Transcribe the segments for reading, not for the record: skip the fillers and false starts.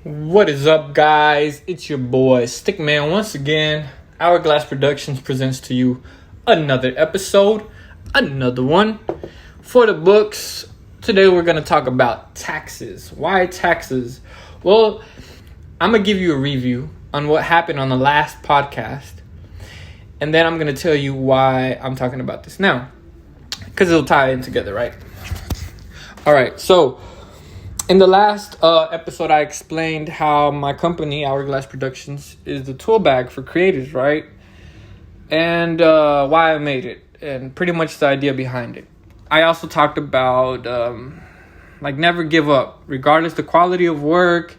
What is up, guys? It's your boy Stickman once again. Hourglass Productions presents to you another episode, another one for the books. Today we're going to talk about taxes. Why taxes? Well, I'm going to give you a review on what happened on the last podcast, and then I'm going to tell you why I'm talking about this now, because it'll tie in together, right? All right, so in the last episode, I explained how my company, Hourglass Productions, is the tool bag for creators, right? And why I made it, and pretty much the idea behind it. I also talked about, never give up, regardless the quality of work,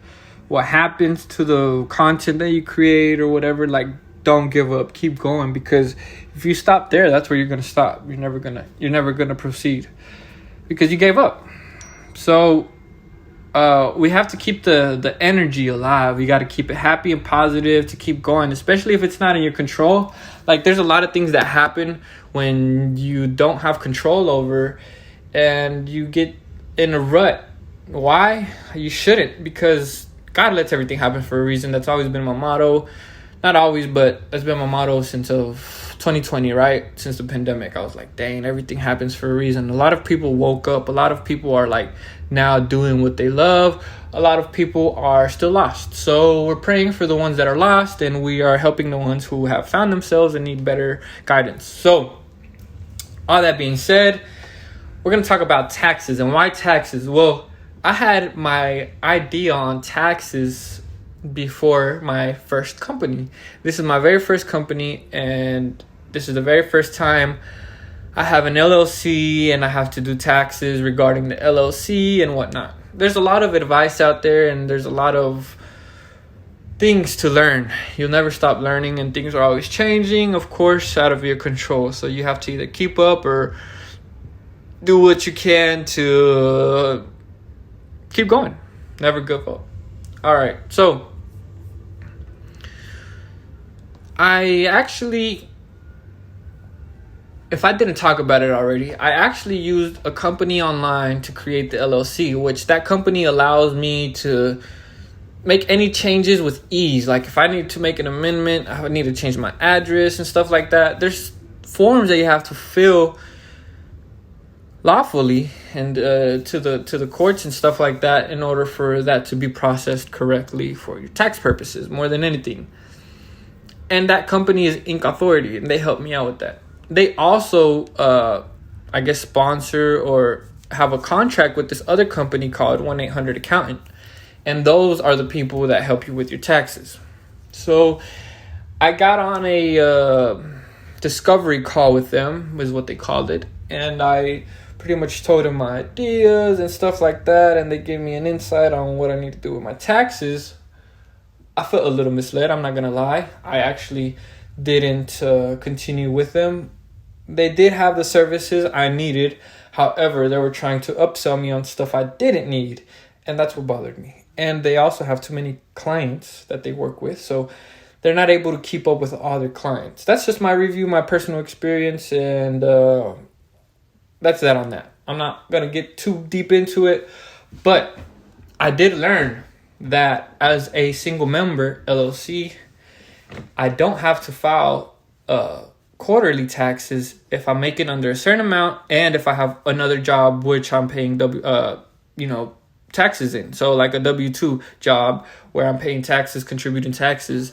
what happens to the content that you create or whatever, don't give up, keep going, because if you stop there, that's where you're going to stop. You're never going to proceed because you gave up. So we have to keep the energy alive. You got to keep it happy and positive to keep going, especially if it's not in your control. There's a lot of things that happen when you don't have control over and you get in a rut. Why? You shouldn't, because God lets everything happen for a reason. That's always been my motto. Not always, but that's been my motto since 2020, right? Since the pandemic. I was like, dang, everything happens for a reason. A lot of people woke up. A lot of people are now doing what they love. A lot of people are still lost. So we're praying for the ones that are lost, and we are helping the ones who have found themselves and need better guidance. So all that being said, we're going to talk about taxes. And why taxes? Well, I had my idea on taxes before my first company. This is my very first company, and this is the very first time I have an LLC and I have to do taxes regarding the LLC and whatnot. There's a lot of advice out there, and there's a lot of things to learn. You'll never stop learning, and things are always changing, of course, out of your control. So you have to either keep up or do what you can to keep going. Never give up. All right, so I actually, if I didn't talk about it already, I actually used a company online to create the LLC, which that company allows me to make any changes with ease. If I need to make an amendment, I would need to change my address and stuff like that. There's forms that you have to fill lawfully and to the courts and stuff like that in order for that to be processed correctly for your tax purposes, more than anything. And that company is Inc. Authority, and they help me out with that. They also, sponsor or have a contract with this other company called 1-800-ACCOUNTANT. And those are the people that help you with your taxes. So I got on a discovery call with them, is what they called it. And I pretty much told them my ideas and stuff like that. And they gave me an insight on what I need to do with my taxes. I felt a little misled, I'm not going to lie. I actually didn't continue with them. They did have the services I needed. However, they were trying to upsell me on stuff I didn't need. And that's what bothered me. And they also have too many clients that they work with. So they're not able to keep up with all their clients. That's just my review, my personal experience. And that's that on that. I'm not going to get too deep into it. But I did learn that as a single member LLC, I don't have to file quarterly taxes if I make it under a certain amount, and if I have another job which I'm paying taxes in. So a W-2 job where I'm paying taxes, contributing taxes,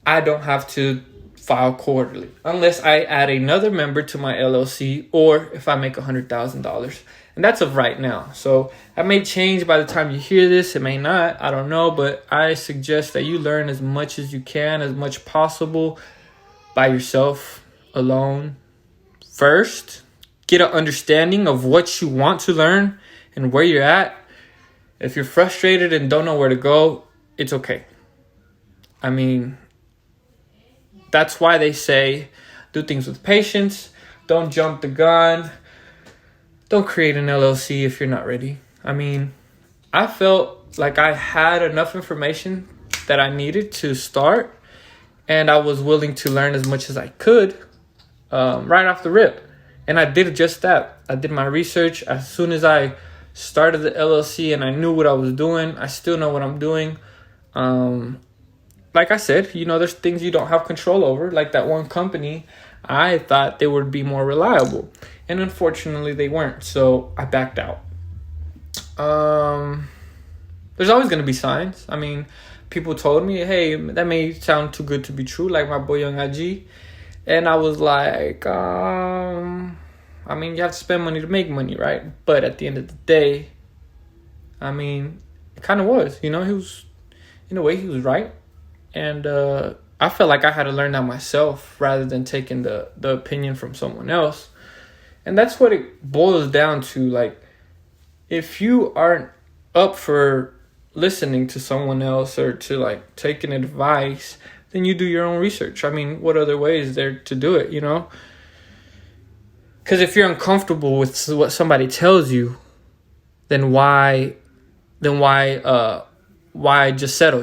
I don't have to file quarterly unless I add another member to my LLC, or if I make $100,000. And that's of right now. So that may change by the time you hear this. It may not. I don't know. But I suggest that you learn as much as you can, as much possible, by yourself, alone. First, get an understanding of what you want to learn and where you're at. If you're frustrated and don't know where to go, it's okay. I mean, that's why they say do things with patience. Don't jump the gun. Don't create an LLC if you're not ready. I mean, I felt like I had enough information that I needed to start, and I was willing to learn as much as I could right off the rip. And I did just that. I did my research. As soon as I started the LLC and I knew what I was doing, I still know what I'm doing. Like I said, there's things you don't have control over. Like that one company, I thought they would be more reliable, and unfortunately they weren't. So I backed out. There's always going to be signs. I mean, people told me, hey, that may sound too good to be true, like my boy Young IG. And I was like, I mean, you have to spend money to make money, right? But at the end of the day, I mean, it kind of was. He was, in a way, he was right. And I felt like I had to learn that myself rather than taking the opinion from someone else. And that's what it boils down to. Like, if you aren't up for listening to someone else or to, like, taking advice, then you do your own research. I mean, what other way is there to do it, Because if you're uncomfortable with what somebody tells you, then why just settle,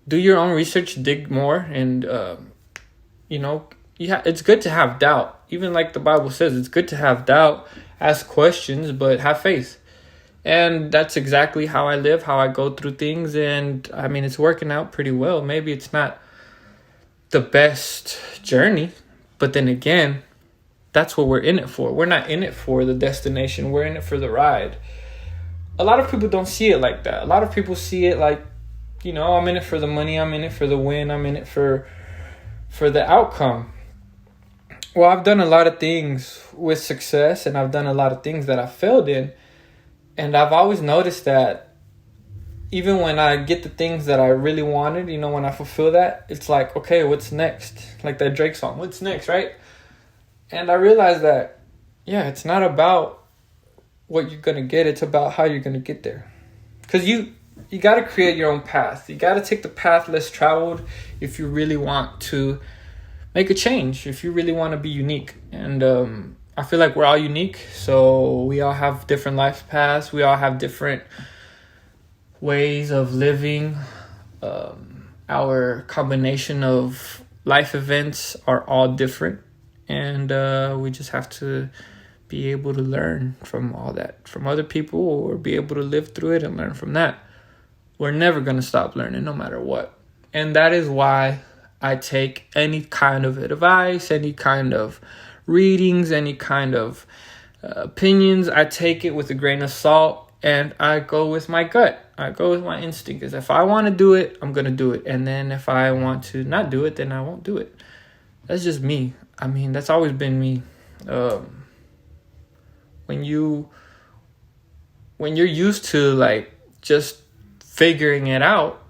Do your own research, dig more, and, it's good to have doubt. Even like the Bible says, it's good to have doubt, ask questions, but have faith. And that's exactly how I live, how I go through things. And I mean, it's working out pretty well. Maybe it's not the best journey, but then again, that's what we're in it for. We're not in it for the destination. We're in it for the ride. A lot of people don't see it like that. A lot of people see it like, I'm in it for the money. I'm in it for the win. I'm in it for the outcome. Well, I've done a lot of things with success, and I've done a lot of things that I failed in. And I've always noticed that even when I get the things that I really wanted, when I fulfill that, it's like, okay, what's next? Like that Drake song, what's next, right? And I realized that, it's not about what you're going to get. It's about how you're going to get there. Because you got to create your own path. You got to take the path less traveled if you really want to make a change, if you really want to be unique. And I feel like we're all unique. So we all have different life paths. We all have different ways of living. Our combination of life events are all different. And we just have to be able to learn from all that, from other people, or be able to live through it and learn from that. We're never going to stop learning no matter what. And that is why I take any kind of advice, any kind of readings, any kind of opinions. I take it with a grain of salt, and I go with my gut. I go with my instinct. Because if I want to do it, I'm going to do it. And then if I want to not do it, then I won't do it. That's just me. I mean, that's always been me. When you're used to like just figuring it out,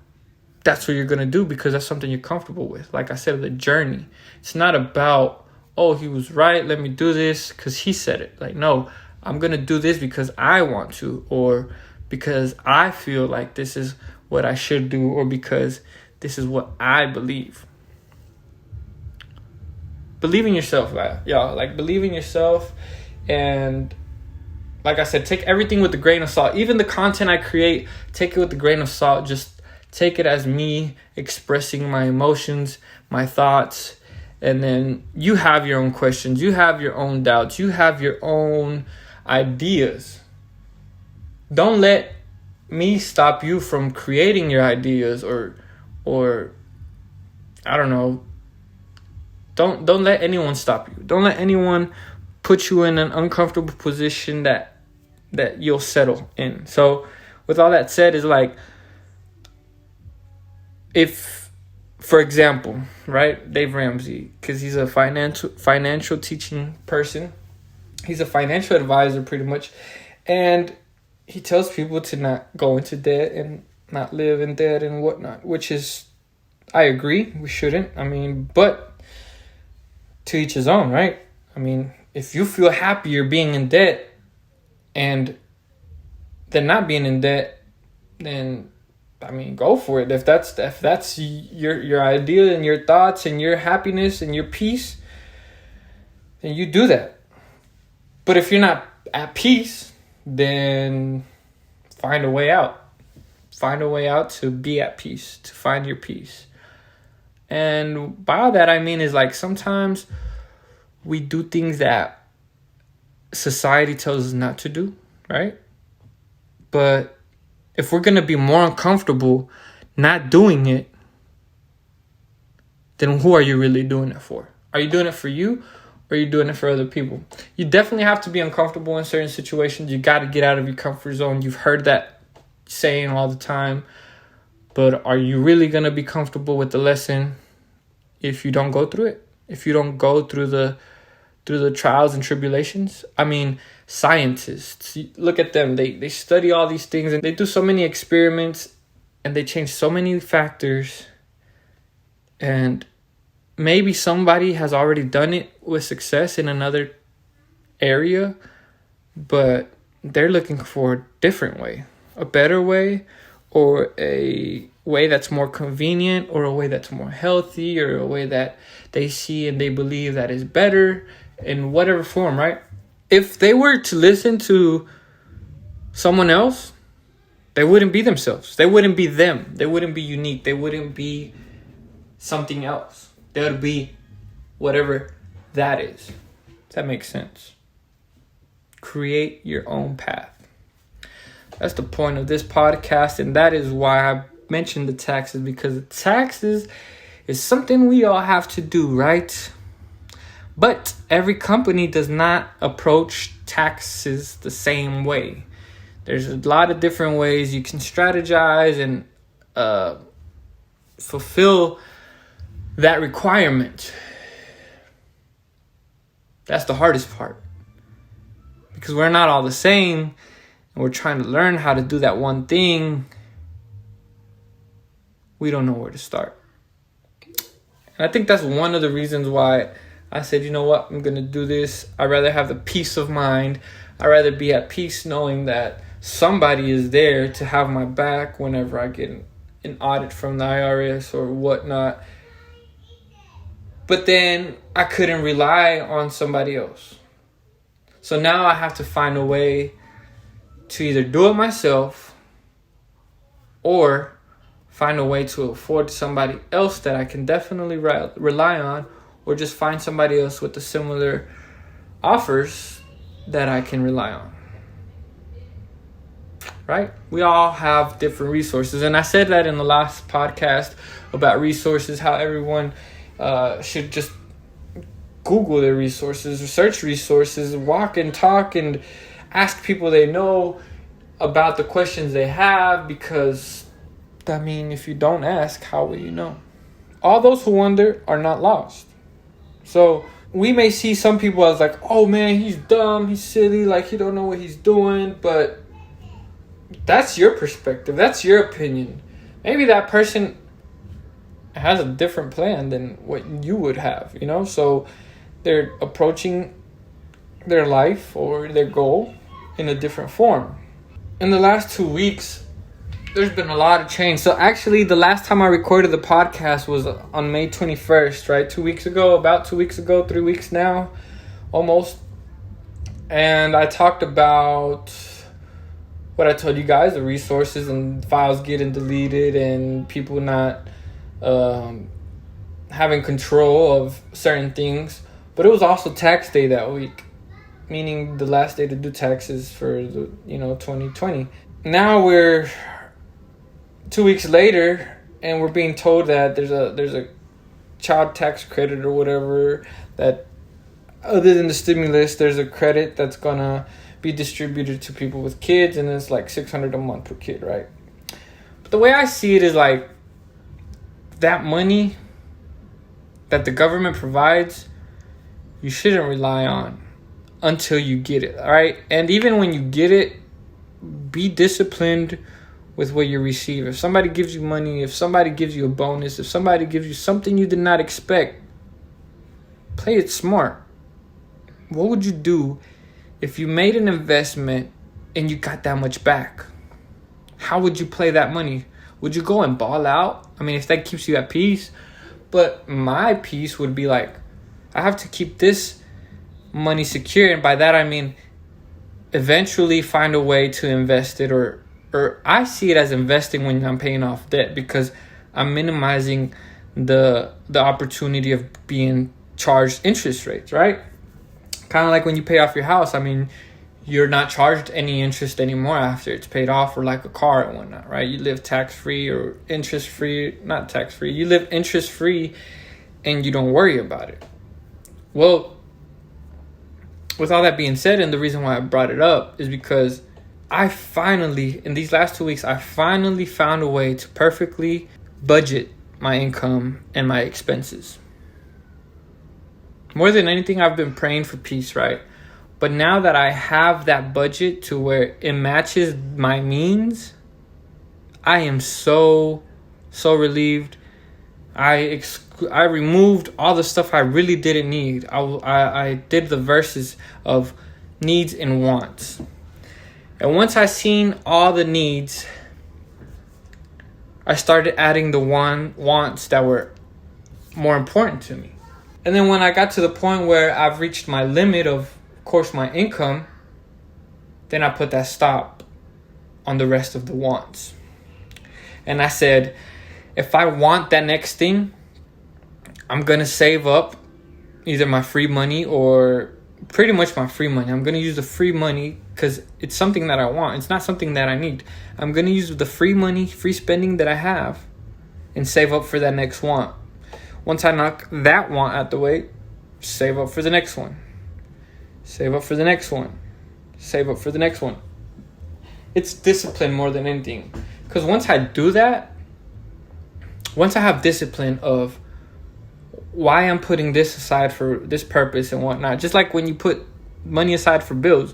that's what you're going to do because that's something you're comfortable with. Like I said, the journey. It's not about, oh, he was right, let me do this because he said it. Like, no, I'm going to do this because I want to, or because I feel like this is what I should do, or because this is what I believe. Believe in yourself, y'all. Like, believe in yourself. And like I said, take everything with a grain of salt. Even the content I create, take it with a grain of salt. Just take it as me expressing my emotions, my thoughts. And then you have your own questions. You have your own doubts. You have your own ideas. Don't let me stop you from creating your ideas, or I don't know. Don't let anyone stop you. Don't let anyone put you in an uncomfortable position that you'll settle in. So with all that said, is like, if, for example, right, Dave Ramsey, because he's a financial teaching person. He's a financial advisor pretty much. And he tells people to not go into debt and not live in debt and whatnot, which is, I agree, we shouldn't. I mean, but to each his own, right? I mean, if you feel happier being in debt and then not being in debt, then I mean, go for it. If that's your idea and your thoughts and your happiness and your peace, then you do that. But if you're not at peace, then find a way out. Find a way out to be at peace, to find your peace. And by all that I mean is like sometimes we do things that society tells us not to do, right? But if we're going to be more uncomfortable not doing it, then who are you really doing it for? Are you doing it for you, or are you doing it for other people? You definitely have to be uncomfortable in certain situations. You got to get out of your comfort zone. You've heard that saying all the time. But are you really going to be comfortable with the lesson if you don't go through it? If you don't go through the trials and tribulations? I mean, scientists, look at them. They study all these things and they do so many experiments and they change so many factors. And maybe somebody has already done it with success in another area, but they're looking for a different way, a better way, or a way that's more convenient, or a way that's more healthy, or a way that they see and they believe that is better in whatever form, right? If they were to listen to someone else, they wouldn't be themselves. They wouldn't be them. They wouldn't be unique. They wouldn't be something else. They would be whatever that is. Does that make sense? Create your own path. That's the point of this podcast, and that is why I mentioned the taxes, because the taxes is something we all have to do, right? But every company does not approach taxes the same way. There's a lot of different ways you can strategize and fulfill that requirement. That's the hardest part, because we're not all the same. We're trying to learn how to do that one thing. We don't know where to start. And I think that's one of the reasons why I said, you know what, I'm going to do this. I'd rather have the peace of mind. I'd rather be at peace knowing that somebody is there to have my back whenever I get an audit from the IRS or whatnot. But then I couldn't rely on somebody else. So now I have to find a way to either do it myself or find a way to afford somebody else that I can definitely rely on, or just find somebody else with the similar offers that I can rely on. Right? We all have different resources. And I said that in the last podcast about resources, how everyone should just Google their resources, research resources, walk and talk and ask people they know about the questions they have, because, I mean, if you don't ask, how will you know? All those who wonder are not lost. So we may see some people as like, oh man, he's dumb, he's silly, like he don't know what he's doing, but that's your perspective, that's your opinion. Maybe that person has a different plan than what you would have, you know? So they're approaching their life or their goal in a different form. In the last 2 weeks, there's been a lot of change. So actually, the last time I recorded the podcast was on May 21st, right? 2 weeks ago, about 2 weeks ago, 3 weeks now, almost. And I talked about what I told you guys, the resources and files getting deleted and people not having control of certain things. But it was also tax day that week, meaning the last day to do taxes for the 2020. Now we're 2 weeks later, and we're being told that there's a child tax credit or whatever, that other than the stimulus, there's a credit that's gonna be distributed to people with kids, and it's like $600 a month per kid, right? But the way I see it is like that money that the government provides, you shouldn't rely on until you get it, all right? And even when you get it, be disciplined with what you receive. If somebody gives you money, if somebody gives you a bonus, if somebody gives you something you did not expect, play it smart. What would you do if you made an investment and you got that much back? How would you play that money? Would you go and ball out? I mean, if that keeps you at peace. But my peace would be like, I have to keep this money secure. And by that, I mean, eventually find a way to invest it, or I see it as investing when I'm paying off debt, because I'm minimizing the opportunity of being charged interest rates, right? Kind of like when you pay off your house. I mean, you're not charged any interest anymore after it's paid off, or like a car and whatnot, right? You live tax-free or interest-free, not tax-free. You live interest-free and you don't worry about it. Well, with all that being said, and the reason why I brought it up is because I finally, in these last 2 weeks, I finally found a way to perfectly budget my income and my expenses. More than anything, I've been praying for peace, right? But now that I have that budget to where it matches my means, I am so relieved. I removed all the stuff I really didn't need. I did the verses of needs and wants. And once I seen all the needs, I started adding the wants that were more important to me. And then when I got to the point where I've reached my limit of course, my income, then I put that stop on the rest of the wants. And I said, if I want that next thing, I'm going to save up either my free money or pretty much my free money. I'm going to use the free money because it's something that I want. It's not something that I need. I'm going to use the free money, free spending that I have and save up for that next want. Once I knock that want out the way, save up for the next one. Save up for the next one. Save up for the next one. It's discipline more than anything. Because once I do that, once I have discipline of why I'm putting this aside for this purpose and whatnot, just like when you put money aside for bills,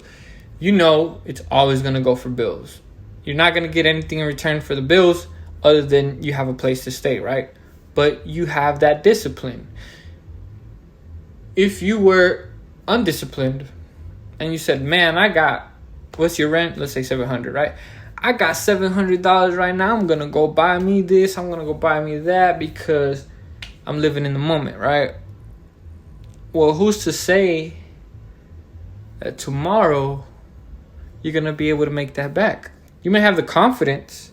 you know it's always going to go for bills. You're not going to get anything in return for the bills other than you have a place to stay, right? But you have that discipline. If you were undisciplined and you said, man, I got, what's your rent? Let's say $700, right? I got $700 right now. I'm gonna go buy me this, I'm gonna go buy me that because I'm living in the moment, right? Well, who's to say that tomorrow you're gonna be able to make that back? You may have the confidence,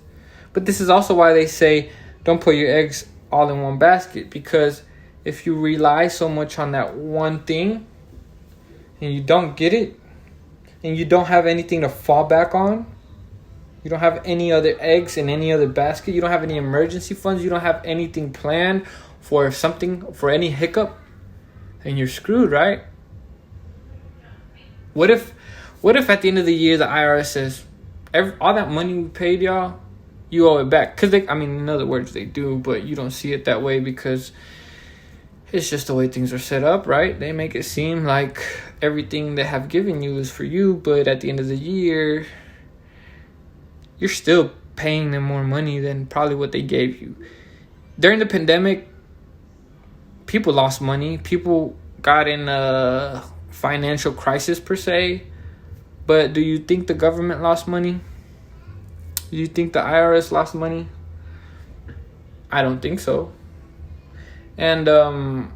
but this is also why they say don't put your eggs all in one basket, because if you rely so much on that one thing and you don't get it, and you don't have anything to fall back on, you don't have any other eggs in any other basket, you don't have any emergency funds, you don't have anything planned for something, for any hiccup, and you're screwed, right? What if at the end of the year the IRS says, all that money we paid y'all, you owe it back? Because in other words, they do, but you don't see it that way because it's just the way things are set up, right? They make it seem like everything they have given you is for you, but at the end of the year, you're still paying them more money than probably what they gave you. During the pandemic, people lost money. People got in a financial crisis per se. But do you think the government lost money? Do you think the IRS lost money? I don't think so. And, I'm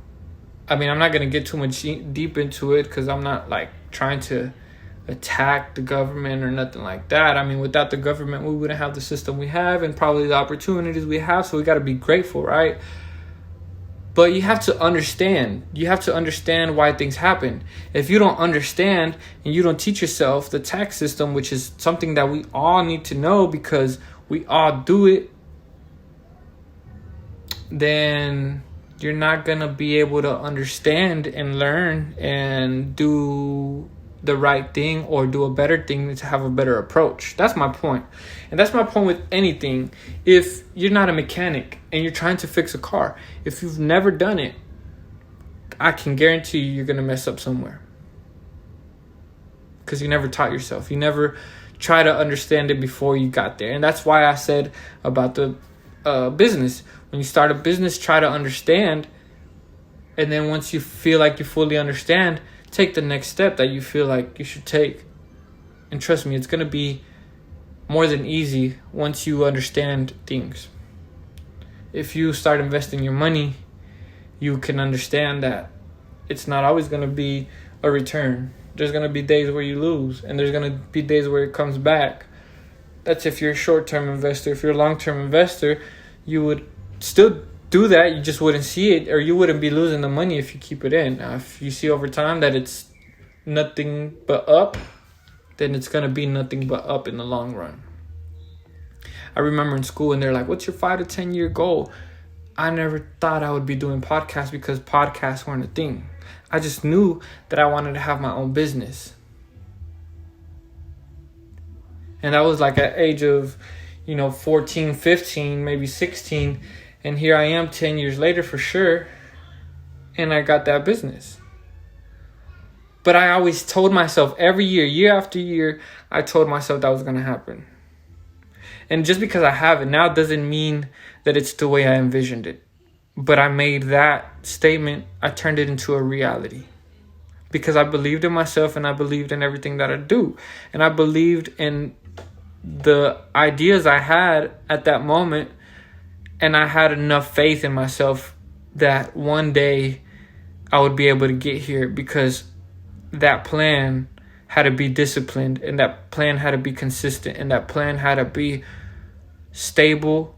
not going to get too much deep into it because I'm not, trying to attack the government or nothing like that. Without the government, we wouldn't have the system we have and probably the opportunities we have, so we got to be grateful, right? But you have to understand. You have to understand why things happen. If you don't understand and you don't teach yourself the tax system, which is something that we all need to know because we all do it, then you're not going to be able to understand and learn and do the right thing or do a better thing to have a better approach. That's my point. And that's my point with anything. If you're not a mechanic and you're trying to fix a car, if you've never done it, I can guarantee you're going to mess up somewhere. Because you never taught yourself. You never try to understand it before you got there. And that's why I said about the business. When you start a business, try to understand. And then once you feel like you fully understand, take the next step that you feel like you should take. And trust me, it's going to be more than easy once you understand things. If you start investing your money, you can understand that it's not always going to be a return. There's going to be days where you lose, and there's going to be days where it comes back. That's if you're a short-term investor. If you're a long-term investor, you would still do that. You just wouldn't see it, or you wouldn't be losing the money if you keep it in. Now, if you see over time that it's nothing but up, then it's going to be nothing but up in the long run. I remember in school and they're like, what's your 5 to 10 year goal? I never thought I would be doing podcasts because podcasts weren't a thing. I just knew that I wanted to have my own business. And I was like at age of, 14, 15, maybe 16. And here I am 10 years later for sure. And I got that business. But I always told myself every year after year, I told myself that was going to happen. And just because I have it now doesn't mean that it's the way I envisioned it. But I made that statement, I turned it into a reality. Because I believed in myself and I believed in everything that I do. And I believed in the ideas I had at that moment. And I had enough faith in myself that one day I would be able to get here, because that plan had to be disciplined, and that plan had to be consistent, and that plan had to be stable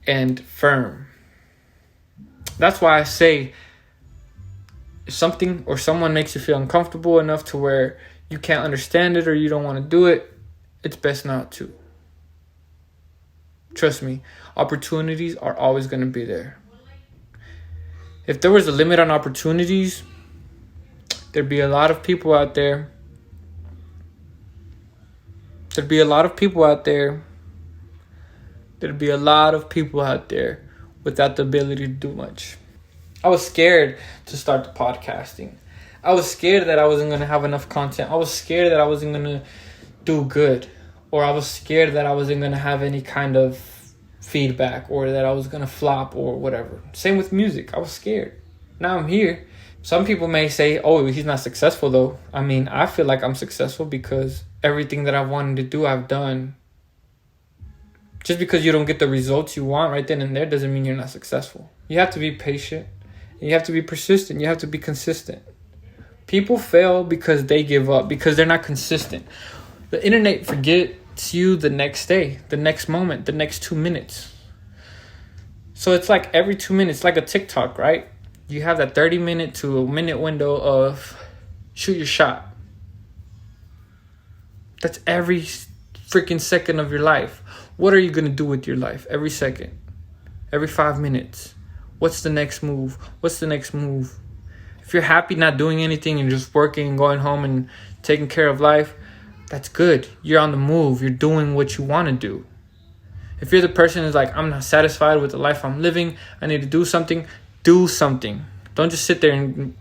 and firm. That's why I say, if something or someone makes you feel uncomfortable enough to where you can't understand it or you don't want to do it, it's best not to. Trust me, opportunities are always going to be there. If there was a limit on opportunities, there'd be a lot of people out there. There'd be a lot of people out there without the ability to do much. I was scared to start the podcasting. I was scared that I wasn't going to have enough content. I was scared that I wasn't going to do good. Or I was scared that I wasn't going to have any kind of feedback, or that I was going to flop or whatever. Same with music. I was scared. Now I'm here. Some people may say, oh, he's not successful though. I mean, I feel like I'm successful because everything that I wanted to do, I've done. Just because you don't get the results you want right then and there doesn't mean you're not successful. You have to be patient. You have to be persistent. You have to be consistent. People fail because they give up, because they're not consistent. The internet forgets you the next day, the next moment, the next 2 minutes. So it's like every 2 minutes, like a TikTok, right? You have that 30-minute to a minute window of shoot your shot. That's every freaking second of your life. What are you going to do with your life? Every second. Every 5 minutes. What's the next move? What's the next move? If you're happy not doing anything and just working and going home and taking care of life, that's good. You're on the move. You're doing what you want to do. If you're the person who's like, I'm not satisfied with the life I'm living, I need to do something, do something. Don't just sit there and,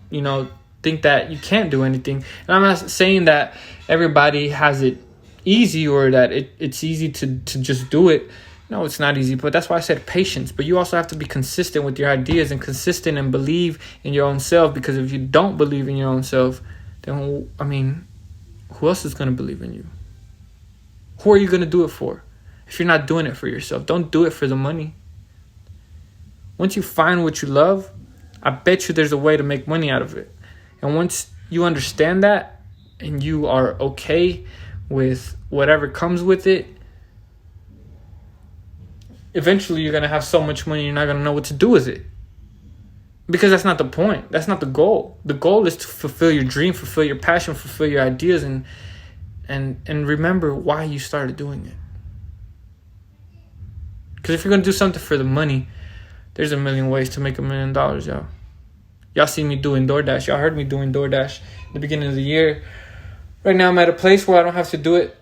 think that you can't do anything. And I'm not saying that everybody has it easy or that it's easy to just do it. No, it's not easy. But that's why I said patience. But you also have to be consistent with your ideas and consistent and believe in your own self. Because if you don't believe in your own self, then, who else is going to believe in you? Who are you going to do it for? If you're not doing it for yourself, don't do it for the money. Once you find what you love, I bet you there's a way to make money out of it. And once you understand that and you are okay with whatever comes with it, eventually you're going to have so much money you're not going to know what to do with it. Because that's not the point. That's not the goal. The goal is to fulfill your dream, fulfill your passion, fulfill your ideas, and remember why you started doing it. Because if you're going to do something for the money, there's a million ways to make $1 million, y'all. Y'all see me doing DoorDash. Y'all heard me doing DoorDash in the beginning of the year. Right now I'm at a place where I don't have to do it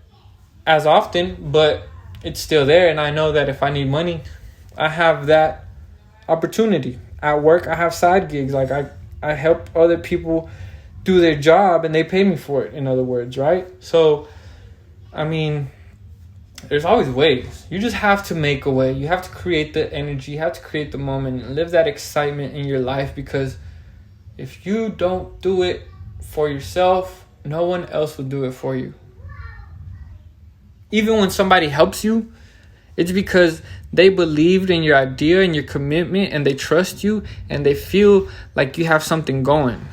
as often, but it's still there. And I know that if I need money, I have that opportunity. At work, I have side gigs. Like I help other people do their job and they pay me for it, in other words, right? So, there's always ways. You just have to make a way. You have to create the energy. You have to create the moment and live that excitement in your life, because if you don't do it for yourself, no one else will do it for you. Even when somebody helps you, it's because they believed in your idea and your commitment, and they trust you, and they feel like you have something going.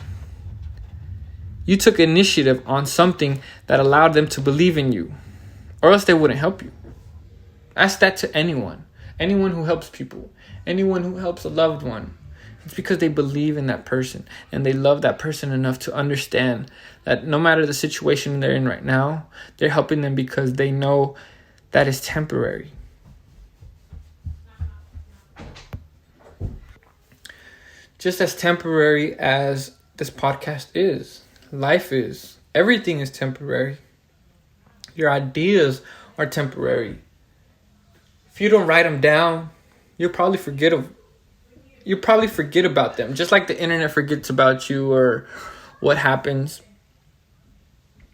You took initiative on something that allowed them to believe in you, or else they wouldn't help you. Ask that to anyone. Anyone who helps people. Anyone who helps a loved one. It's because they believe in that person and they love that person enough to understand that no matter the situation they're in right now, they're helping them because they know that is temporary. Just as temporary as this podcast is, life is. Everything is temporary. Your ideas are temporary. If you don't write them down, you'll probably forget about them. Just like the internet forgets about you or what happens.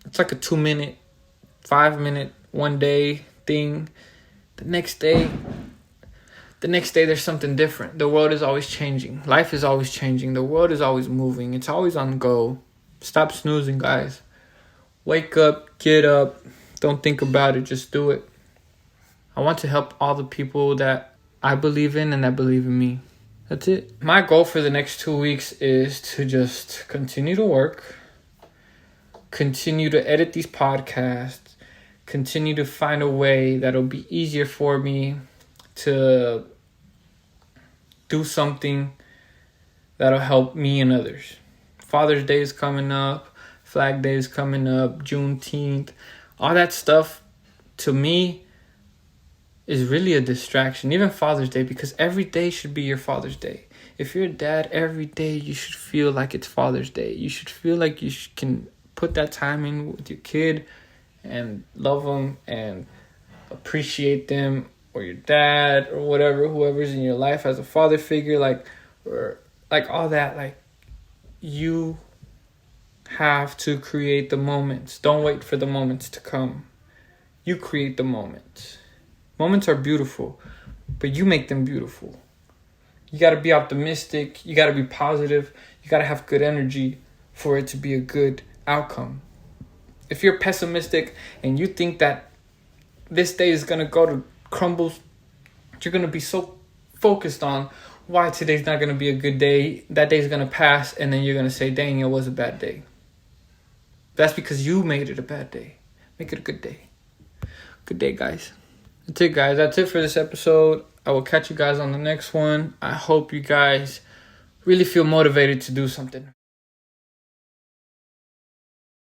It's like a 2-minute, 5-minute, 1 day thing. The next day there's something different. The world is always changing. Life is always changing. The world is always moving. It's always on go. Stop snoozing, guys. Wake up, get up. Don't think about it. Just do it. I want to help all the people that I believe in and that believe in me. That's it. My goal for the next 2 weeks is to just continue to work, continue to edit these podcasts, continue to find a way that'll be easier for me to do something that'll help me and others. Father's Day is coming up, Flag Day is coming up, Juneteenth, all that stuff to me is really a distraction. Even Father's Day, because every day should be your Father's Day. If you're a dad, every day you should feel like it's Father's Day. You should feel like you can put that time in with your kid and love them and appreciate them, or your dad or whatever, whoever's in your life as a father figure, or all that. Like, you have to create the moments. Don't wait for the moments to come. You create the moments. Moments are beautiful, but you make them beautiful. You got to be optimistic. You got to be positive. You got to have good energy for it to be a good outcome. If you're pessimistic and you think that this day is going to go to crumbles, you're going to be so focused on why today's not going to be a good day. That day's going to pass, and then you're going to say, dang, it was a bad day. That's because you made it a bad day. Make it a good day. Good day, guys. That's it, guys. That's it for this episode. I will catch you guys on the next one. I hope you guys really feel motivated to do something.